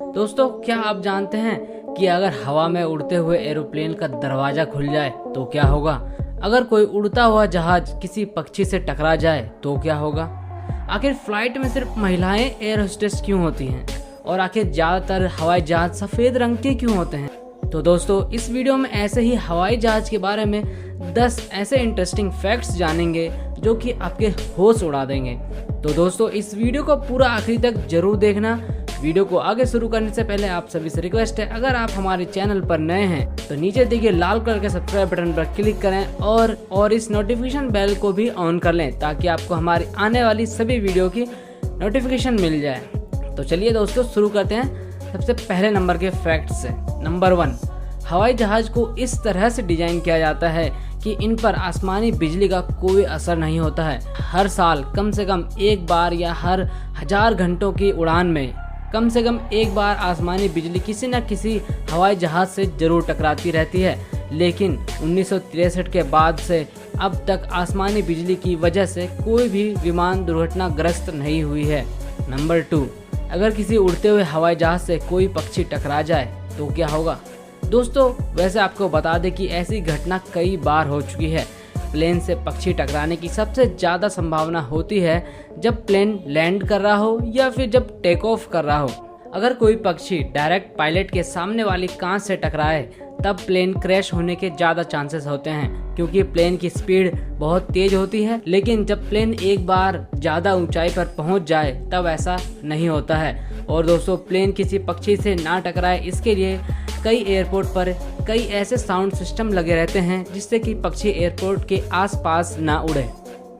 दोस्तों, क्या आप जानते हैं कि अगर हवा में उड़ते हुए एरोप्लेन का दरवाजा खुल जाए तो क्या होगा? अगर कोई उड़ता हुआ जहाज किसी पक्षी से टकरा जाए तो क्या होगा? आखिर फ्लाइट में सिर्फ महिलाएं एयर होस्टेस क्यों होती हैं? और आखिर ज्यादातर हवाई जहाज सफेद रंग के क्यों होते हैं? तो दोस्तों, इस वीडियो में ऐसे ही हवाई जहाज के बारे में 10 ऐसे इंटरेस्टिंग फैक्ट्स जानेंगे जो कि आपके होश उड़ा देंगे। तो दोस्तों, इस वीडियो को पूरा आखिरी तक जरूर देखना। वीडियो को आगे शुरू करने से पहले आप सभी से रिक्वेस्ट है, अगर आप हमारे चैनल पर नए हैं तो नीचे देखिए लाल कलर के सब्सक्राइब बटन पर क्लिक करें और इस नोटिफिकेशन बेल को भी ऑन कर लें ताकि आपको हमारी आने वाली सभी वीडियो की नोटिफिकेशन मिल जाए। तो चलिए दोस्तों, शुरू करते हैं सबसे पहले नंबर के फैक्ट से। नंबर 1, हवाई जहाज को इस तरह से डिजाइन किया जाता है कि इन पर आसमानी बिजली का कोई असर नहीं होता है। हर साल कम से कम एक बार या हर 1000 घंटों की उड़ान में कम से कम एक बार आसमानी बिजली किसी न किसी हवाई जहाज से जरूर टकराती रहती है, लेकिन 1963 के बाद से अब तक आसमानी बिजली की वजह से कोई भी विमान दुर्घटनाग्रस्त नहीं हुई है। नंबर 2, अगर किसी उड़ते हुए हवाई जहाज से कोई पक्षी टकरा जाए तो क्या होगा? दोस्तों, वैसे आपको बता दें कि ऐसी घटना कई बार हो चुकी है। प्लेन से पक्षी टकराने की सबसे ज़्यादा संभावना होती है जब प्लेन लैंड कर रहा हो या फिर जब टेक ऑफ कर रहा हो। अगर कोई पक्षी डायरेक्ट पायलट के सामने वाली कांच से टकराए तब प्लेन क्रैश होने के ज़्यादा चांसेस होते हैं, क्योंकि प्लेन की स्पीड बहुत तेज होती है। लेकिन जब प्लेन एक बार ज़्यादा ऊंचाई पर पहुंच जाए तब ऐसा नहीं होता है। और दोस्तों, प्लेन किसी पक्षी से ना टकराए इसके लिए कई एयरपोर्ट पर कई ऐसे साउंड सिस्टम लगे रहते हैं जिससे कि पक्षी एयरपोर्ट के आसपास ना उड़े।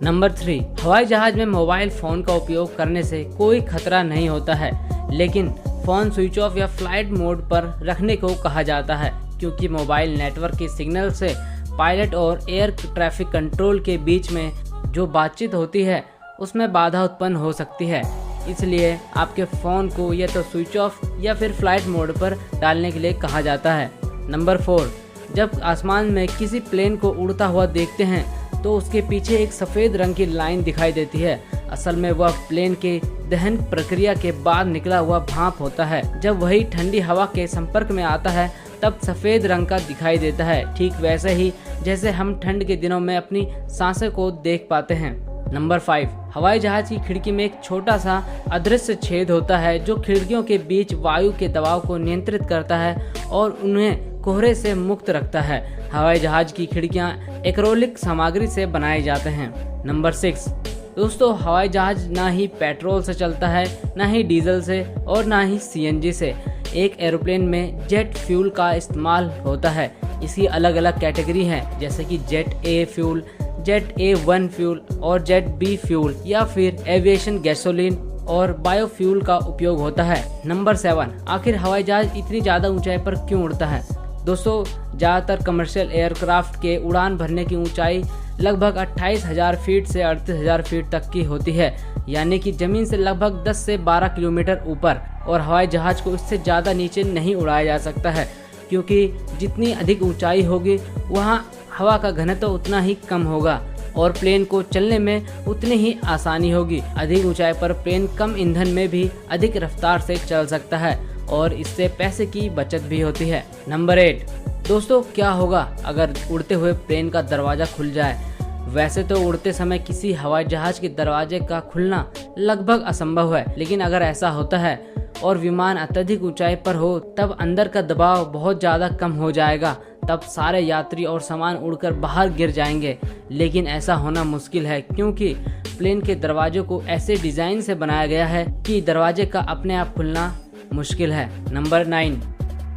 नंबर 3, हवाई जहाज में मोबाइल फ़ोन का उपयोग करने से कोई खतरा नहीं होता है, लेकिन फ़ोन स्विच ऑफ या फ्लाइट मोड पर रखने को कहा जाता है, क्योंकि मोबाइल नेटवर्क के सिग्नल से पायलट और एयर ट्रैफिक कंट्रोल के बीच में जो बातचीत होती है उसमें बाधा उत्पन्न हो सकती है। इसलिए आपके फ़ोन को या तो स्विच ऑफ या फिर फ्लाइट मोड पर डालने के लिए कहा जाता है। नंबर 4, जब आसमान में किसी प्लेन को उड़ता हुआ देखते हैं तो उसके पीछे एक सफ़ेद रंग की लाइन दिखाई देती है। असल में वह प्लेन के दहन प्रक्रिया के बाद निकला हुआ भाप होता है। जब वही ठंडी हवा के संपर्क में आता है तब सफ़ेद रंग का दिखाई देता है, ठीक वैसे ही जैसे हम ठंड के दिनों में अपनी सांसें को देख पाते हैं। नंबर 5, हवाई जहाज की खिड़की में एक छोटा सा अदृश्य छेद होता है जो खिड़कियों के बीच वायु के दबाव को नियंत्रित करता है और उन्हें कोहरे से मुक्त रखता है। हवाई जहाज की खिड़कियां एक्रेलिक सामग्री से बनाए जाते हैं। नंबर 6, दोस्तों, हवाई जहाज ना ही पेट्रोल से चलता है, ना ही डीजल से और ना ही सीएनजी से। एक एरोप्लेन में जेट फ्यूल का इस्तेमाल होता है। इसकी अलग अलग कैटेगरी हैं, जैसे कि jet a fuel, jet A1 fuel और जेट बी फ्यूल या फिर एविएशन गैसोलीन और बायोफ्यूल का उपयोग होता है। नंबर 7, आखिर हवाई जहाज इतनी ज़्यादा ऊंचाई पर क्यों उड़ता है? दोस्तों, ज़्यादातर कमर्शियल एयरक्राफ्ट के उड़ान भरने की ऊंचाई लगभग 28,000 फीट से 38,000 फीट तक की होती है, यानी कि ज़मीन से लगभग 10 से 12 किलोमीटर ऊपर। और हवाई जहाज को इससे ज़्यादा नीचे नहीं उड़ाया जा सकता है, क्योंकि जितनी अधिक ऊंचाई होगी वहाँ हवा का घनत्व उतना ही कम होगा और प्लेन को चलने में उतनी ही आसानी होगी। अधिक ऊंचाई पर प्लेन कम ईंधन में भी अधिक रफ्तार से चल सकता है और इससे पैसे की बचत भी होती है। नंबर 8, दोस्तों, क्या होगा अगर उड़ते हुए प्लेन का दरवाज़ा खुल जाए? वैसे तो उड़ते समय किसी हवाई जहाज के दरवाजे का खुलना लगभग असंभव है, लेकिन अगर ऐसा होता है और विमान अत्यधिक ऊंचाई पर हो तब अंदर का दबाव बहुत ज़्यादा कम हो जाएगा। तब सारे यात्री और सामान उड़कर बाहर गिर जाएंगे। लेकिन ऐसा होना मुश्किल है, क्योंकि प्लेन के दरवाजों को ऐसे डिज़ाइन से बनाया गया है कि दरवाजे का अपने आप खुलना मुश्किल है। नंबर 9,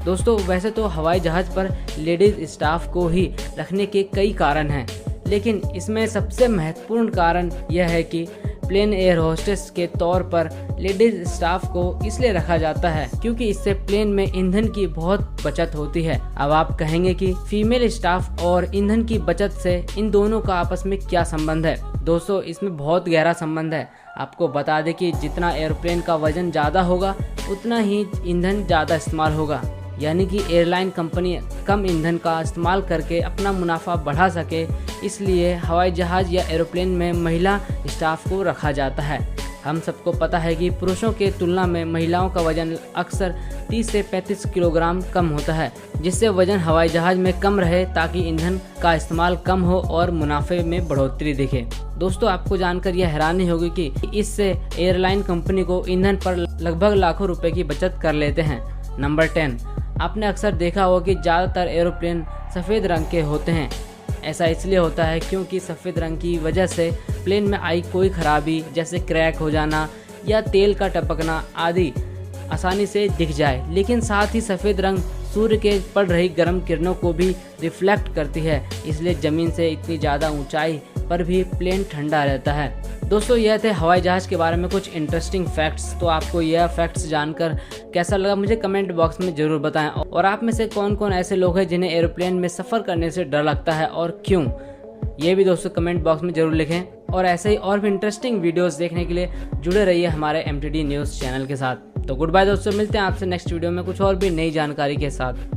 दोस्तों, वैसे तो हवाई जहाज पर लेडीज स्टाफ को ही रखने के कई कारण हैं, लेकिन इसमें सबसे महत्वपूर्ण कारण यह है कि प्लेन एयर होस्टेस के तौर पर लेडीज स्टाफ को इसलिए रखा जाता है क्योंकि इससे प्लेन में ईंधन की बहुत बचत होती है। अब आप कहेंगे कि फीमेल स्टाफ और ईंधन की बचत से इन दोनों का आपस में क्या संबंध है? दोस्तों, इसमें बहुत गहरा संबंध है। आपको बता दें कि जितना एरोप्लेन का वजन ज़्यादा होगा उतना ही ईंधन ज़्यादा इस्तेमाल होगा, यानी कि एयरलाइन कंपनी कम ईंधन का इस्तेमाल करके अपना मुनाफा बढ़ा सके, इसलिए हवाई जहाज या एरोप्लेन में महिला स्टाफ को रखा जाता है। हम सबको पता है कि पुरुषों के तुलना में महिलाओं का वजन अक्सर 30 से 35 किलोग्राम कम होता है, जिससे वजन हवाई जहाज में कम रहे ताकि ईंधन का इस्तेमाल कम हो और मुनाफे में बढ़ोतरी दिखे। दोस्तों, आपको जानकर यह हैरानी होगी कि इससे एयरलाइन कंपनी को ईंधन पर लगभग लाखों रुपए की बचत कर लेते हैं। नंबर 10, आपने अक्सर देखा होगा कि ज़्यादातर एरोप्लेन सफ़ेद रंग के होते हैं। ऐसा इसलिए होता है क्योंकि सफ़ेद रंग की वजह से प्लेन में आई कोई खराबी जैसे क्रैक हो जाना या तेल का टपकना आदि आसानी से दिख जाए। लेकिन साथ ही सफ़ेद रंग सूर्य के पड़ रही गर्म किरणों को भी रिफ्लेक्ट करती है, इसलिए ज़मीन से इतनी ज़्यादा ऊंचाई पर भी प्लेन ठंडा रहता है। दोस्तों, यह थे हवाई जहाज़ के बारे में कुछ इंटरेस्टिंग फैक्ट्स। तो आपको यह फैक्ट्स जानकर कैसा लगा मुझे कमेंट बॉक्स में ज़रूर बताएं। और आप में से कौन कौन ऐसे लोग हैं जिन्हें एरोप्लेन में सफ़र करने से डर लगता है और क्यों, ये भी दोस्तों कमेंट बॉक्स में ज़रूर लिखें। और ऐसे ही और भी इंटरेस्टिंग वीडियोस देखने के लिए जुड़े रहिए हमारे MTD न्यूज़ चैनल के साथ। तो गुड बाय दोस्तों, मिलते हैं आपसे नेक्स्ट वीडियो में कुछ और भी नई जानकारी के साथ।